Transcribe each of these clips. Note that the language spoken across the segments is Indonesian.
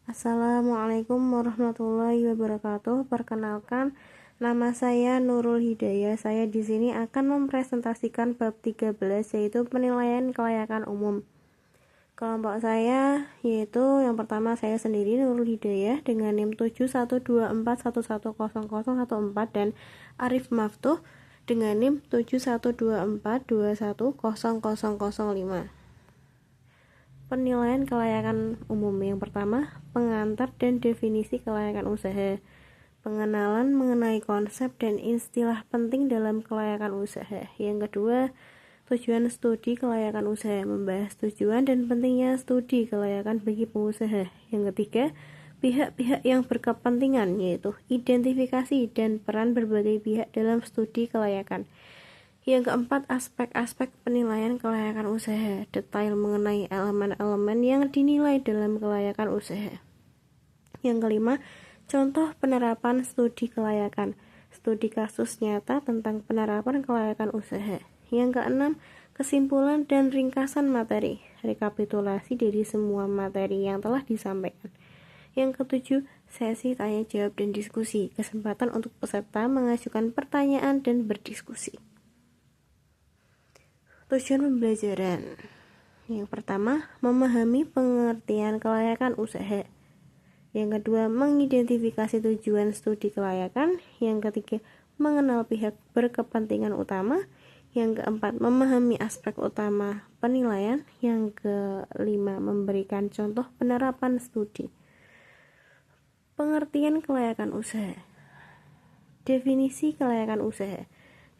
Assalamualaikum warahmatullahi wabarakatuh. Perkenalkan, nama saya Nurul Hidayah. Saya di sini akan mempresentasikan bab 13 yaitu penilaian kelayakan umum. Kelompok saya yaitu yang pertama saya sendiri Nurul Hidayah dengan NIM 71241100014 dan Arif Maftuh dengan NIM 71242121005. Penilaian kelayakan umum. Yang pertama, pengantar dan definisi kelayakan usaha. Pengenalan mengenai konsep dan istilah penting dalam kelayakan usaha. Yang kedua, tujuan studi kelayakan usaha, membahas tujuan dan pentingnya studi kelayakan bagi pengusaha. Yang ketiga, pihak-pihak yang berkepentingan, yaitu identifikasi dan peran berbagai pihak dalam studi kelayakan. Yang keempat, aspek-aspek penilaian kelayakan usaha, detail mengenai elemen-elemen yang dinilai dalam kelayakan usaha. Yang kelima, contoh penerapan studi kelayakan, studi kasus nyata tentang penerapan kelayakan usaha. Yang keenam, kesimpulan dan ringkasan materi, rekapitulasi dari semua materi yang telah disampaikan. Yang ketujuh, sesi tanya jawab dan diskusi, kesempatan untuk peserta mengajukan pertanyaan dan berdiskusi. Tujuan pembelajaran. Yang pertama, memahami pengertian kelayakan usaha. Yang kedua, mengidentifikasi tujuan studi kelayakan. Yang ketiga, mengenal pihak berkepentingan utama. Yang keempat, memahami aspek utama penilaian. Yang kelima, memberikan contoh penerapan studi. Pengertian kelayakan usaha. Definisi kelayakan usaha.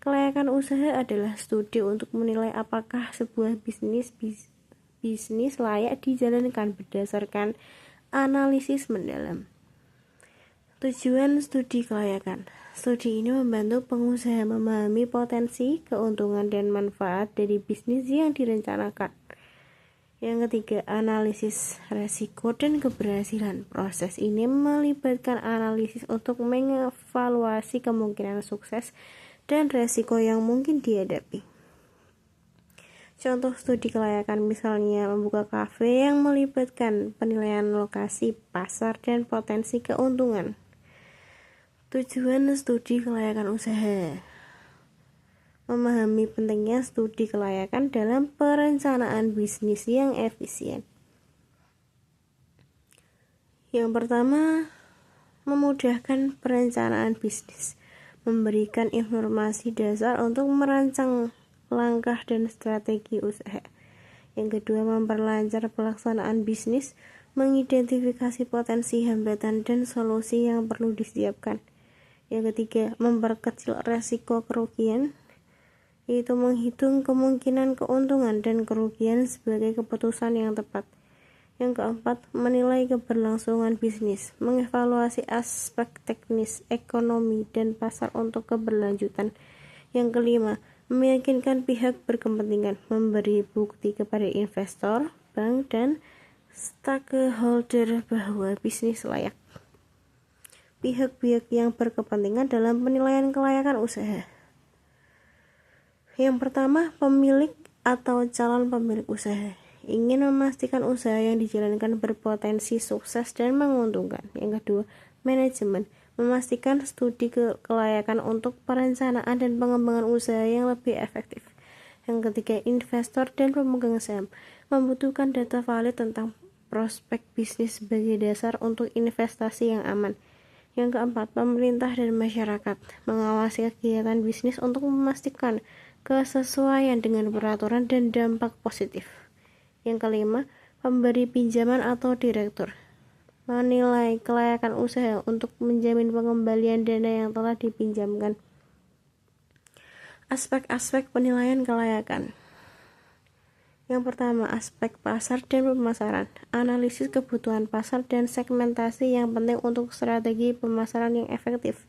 Kelayakan usaha adalah studi untuk menilai apakah sebuah bisnis layak dijalankan berdasarkan analisis mendalam. Tujuan studi kelayakan. Studi ini membantu pengusaha memahami potensi, keuntungan, dan manfaat dari bisnis yang direncanakan. Yang ketiga, analisis resiko dan keberhasilan. Proses ini melibatkan analisis untuk mengevaluasi kemungkinan sukses dan resiko yang mungkin dihadapi. Contoh studi kelayakan misalnya membuka kafe yang melibatkan penilaian lokasi, pasar, dan potensi keuntungan. Tujuan studi kelayakan usaha. Memahami pentingnya studi kelayakan dalam perencanaan bisnis yang efisien. Yang pertama, memudahkan perencanaan bisnis, memberikan informasi dasar untuk merancang langkah dan strategi usaha. Yang kedua, memperlancar pelaksanaan bisnis, mengidentifikasi potensi hambatan dan solusi yang perlu disiapkan. Yang ketiga, memperkecil resiko kerugian, yaitu menghitung kemungkinan keuntungan dan kerugian sebagai keputusan yang tepat. Yang keempat, menilai keberlangsungan bisnis, mengevaluasi aspek teknis, ekonomi, dan pasar untuk keberlanjutan. Yang kelima, meyakinkan pihak berkepentingan, memberi bukti kepada investor, bank, dan stakeholder bahwa bisnis layak. Pihak-pihak yang berkepentingan dalam penilaian kelayakan usaha. Yang pertama, pemilik atau calon pemilik usaha ingin memastikan usaha yang dijalankan berpotensi sukses dan menguntungkan. Yang kedua, manajemen memastikan studi kelayakan untuk perencanaan dan pengembangan usaha yang lebih efektif. Yang ketiga, investor dan pemegang saham membutuhkan data valid tentang prospek bisnis sebagai dasar untuk investasi yang aman. Yang keempat, pemerintah dan masyarakat mengawasi kegiatan bisnis untuk memastikan kesesuaian dengan peraturan dan dampak positif. Yang kelima, pemberi pinjaman atau direktur menilai kelayakan usaha untuk menjamin pengembalian dana yang telah dipinjamkan. Aspek-aspek penilaian kelayakan. Yang pertama, aspek pasar dan pemasaran. Analisis kebutuhan pasar dan segmentasi yang penting untuk strategi pemasaran yang efektif.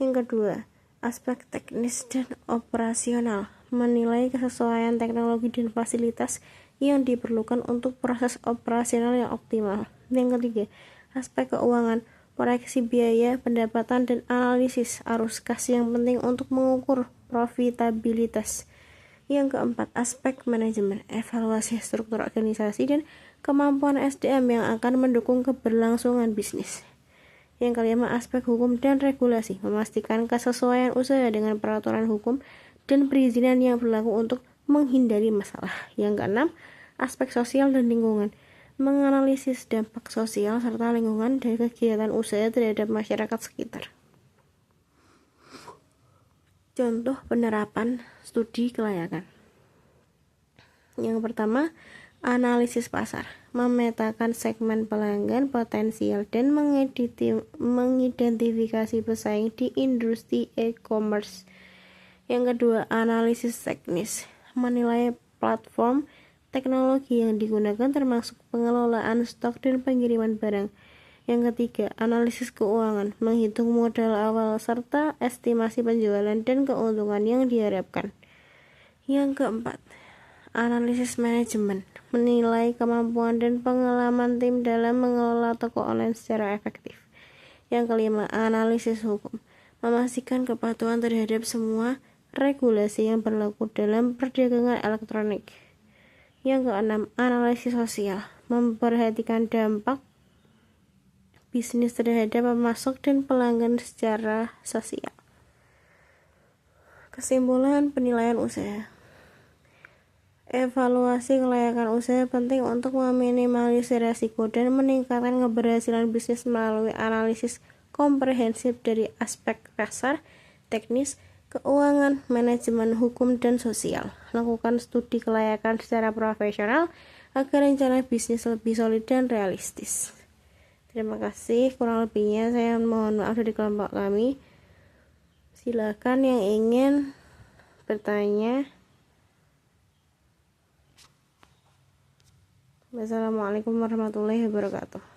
Yang kedua, aspek teknis dan operasional. Menilai kesesuaian teknologi dan fasilitas yang diperlukan untuk proses operasional yang optimal. Yang ketiga, aspek keuangan, proyeksi biaya, pendapatan, dan analisis arus kas yang penting untuk mengukur profitabilitas. Yang keempat, aspek manajemen, evaluasi struktur organisasi dan kemampuan SDM yang akan mendukung keberlangsungan bisnis. Yang kelima, aspek hukum dan regulasi, memastikan kesesuaian usaha dengan peraturan hukum dan perizinan yang berlaku untuk menghindari masalah. Yang keenam, aspek sosial dan lingkungan, menganalisis dampak sosial serta lingkungan dari kegiatan usaha terhadap masyarakat sekitar. Contoh penerapan studi kelayakan. Yang pertama, analisis pasar, memetakan segmen pelanggan potensial dan mengidentifikasi pesaing di industri e-commerce. Yang kedua, analisis teknis, menilai platform teknologi yang digunakan termasuk pengelolaan stok dan pengiriman barang. Yang ketiga, analisis keuangan, menghitung modal awal serta estimasi penjualan dan keuntungan yang diharapkan. Yang keempat, analisis manajemen, menilai kemampuan dan pengalaman tim dalam mengelola toko online secara efektif. Yang kelima, analisis hukum, memastikan kepatuhan terhadap semua regulasi yang berlaku dalam perdagangan elektronik. Yang keenam, analisis sosial, memperhatikan dampak bisnis terhadap pemasok dan pelanggan secara sosial. Kesimpulan penilaian usaha. Evaluasi kelayakan usaha penting untuk meminimalisir risiko dan meningkatkan keberhasilan bisnis melalui analisis komprehensif dari aspek pasar, teknis, keuangan, manajemen, hukum, dan sosial. Lakukan studi kelayakan secara profesional agar rencana bisnis lebih solid dan realistis. Terima kasih, kurang lebihnya saya mohon maaf dari kelompok kami. Silakan yang ingin bertanya. Wassalamualaikum warahmatullahi wabarakatuh.